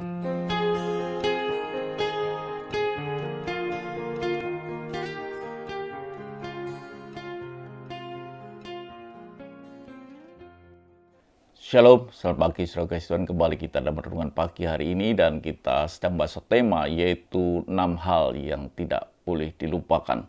Shalom, selamat pagi saudara Tuhan. Kembali kita dalam renungan pagi hari ini dan kita sedang bahas tema yaitu 6 hal yang tidak boleh dilupakan.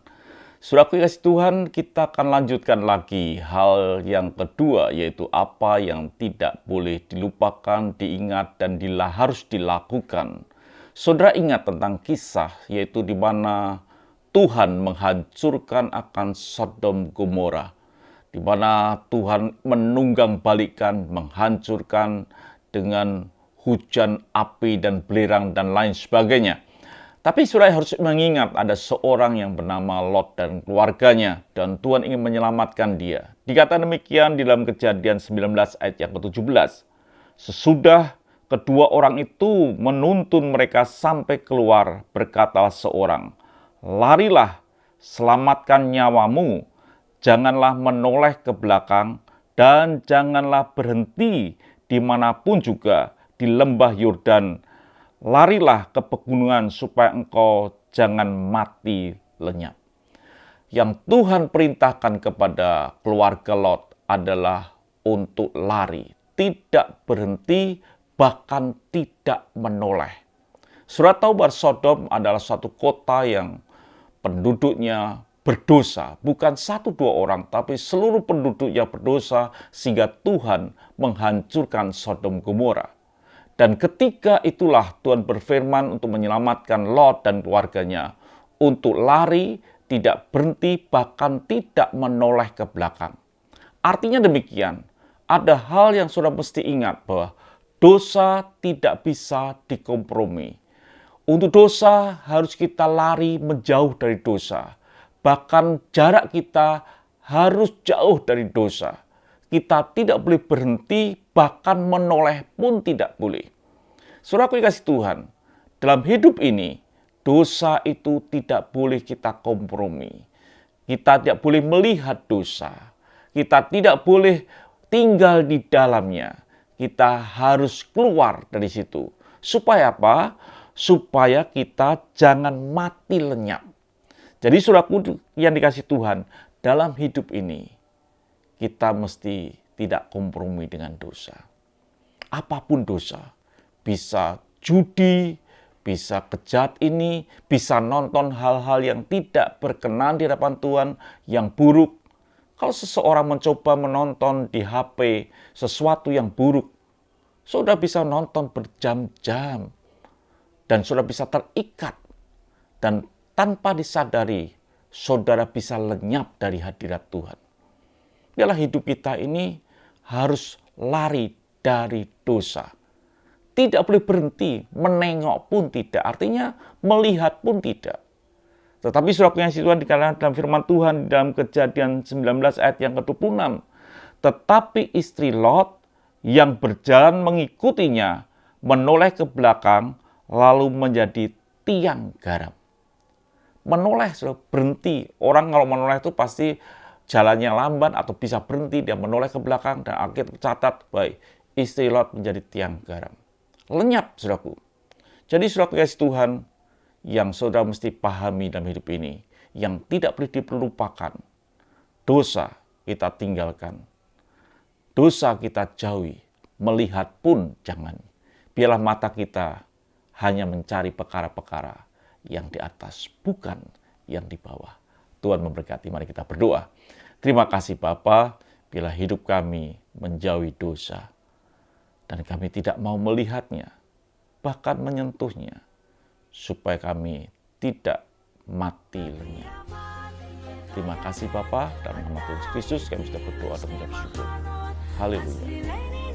Saudara kasih Tuhan, kita akan lanjutkan lagi hal yang kedua yaitu apa yang tidak boleh dilupakan, diingat dan harus dilakukan. Saudara ingat tentang kisah yaitu di mana Tuhan menghancurkan akan Sodom Gomora, di mana Tuhan menunggang balikan, menghancurkan dengan hujan api dan belerang dan lain sebagainya. Tapi saudara harus mengingat ada seorang yang bernama Lot dan keluarganya, dan Tuhan ingin menyelamatkan dia. Dikatakan demikian di dalam Kejadian 19 ayat yang ke-17. Sesudah kedua orang itu menuntun mereka sampai keluar, berkatalah seorang, "Larilah, selamatkan nyawamu. Janganlah menoleh ke belakang dan janganlah berhenti dimanapun juga di lembah Yordan. Larilah ke pegunungan supaya engkau jangan mati lenyap." Yang Tuhan perintahkan kepada keluarga Lot adalah untuk lari, tidak berhenti, bahkan tidak menoleh. Saudara tahu bahwa Sodom adalah suatu kota yang penduduknya berdosa, bukan 1-2 orang, tapi seluruh penduduknya berdosa sehingga Tuhan menghancurkan Sodom Gomora. Dan ketika itulah Tuhan berfirman untuk menyelamatkan Lot dan keluarganya, untuk lari, tidak berhenti, bahkan tidak menoleh ke belakang. Artinya demikian, ada hal yang sudah mesti ingat bahwa dosa tidak bisa dikompromi. Untuk dosa harus kita lari menjauh dari dosa. Bahkan jarak kita harus jauh dari dosa. Kita tidak boleh berhenti, bahkan menoleh pun tidak boleh. Saudaraku yang kasih Tuhan, dalam hidup ini, dosa itu tidak boleh kita kompromi. Kita tidak boleh melihat dosa. Kita tidak boleh tinggal di dalamnya. Kita harus keluar dari situ. Supaya apa? Supaya kita jangan mati lenyap. Jadi saudaraku yang dikasih Tuhan, dalam hidup ini kita mesti tidak kompromi dengan dosa. Apapun dosa, bisa judi, bisa kejahatan ini, bisa nonton hal-hal yang tidak berkenan di hadapan Tuhan, yang buruk. Kalau seseorang mencoba menonton di HP sesuatu yang buruk, saudara bisa nonton berjam-jam dan saudara bisa terikat dan tanpa disadari, saudara bisa lenyap dari hadirat Tuhan. Biarlah hidup kita ini harus lari dari dosa. Tidak boleh berhenti, menengok pun tidak. Artinya melihat pun tidak. Tetapi saudara yang Tuhan dikatakan dalam firman Tuhan dalam Kejadian 19 ayat yang ke-26. Tetapi istri Lot yang berjalan mengikutinya menoleh ke belakang lalu menjadi tiang garam. Menoleh, berhenti. Orang kalau menoleh itu pasti jalannya lamban atau bisa berhenti. Dia menoleh ke belakang dan akhirnya tercatat, baik, istri Lot menjadi tiang garam. Lenyap, saudaraku. Jadi saudara kasih Tuhan yang saudara mesti pahami dalam hidup ini, yang tidak boleh dilupakan. Dosa kita tinggalkan. Dosa kita jauhi. Melihat pun jangan. Biarlah mata kita hanya mencari perkara-perkara yang di atas, bukan yang di bawah. Tuhan memberkati. Mari kita berdoa. Terima kasih Bapa, bila hidup kami menjauhi dosa, dan kami tidak mau melihatnya, bahkan menyentuhnya, supaya kami tidak mati lenyap. Terima kasih Bapa, dalam nama Tuhan Yesus Kristus kami sudah berdoa dan mengucap syukur. Haleluya.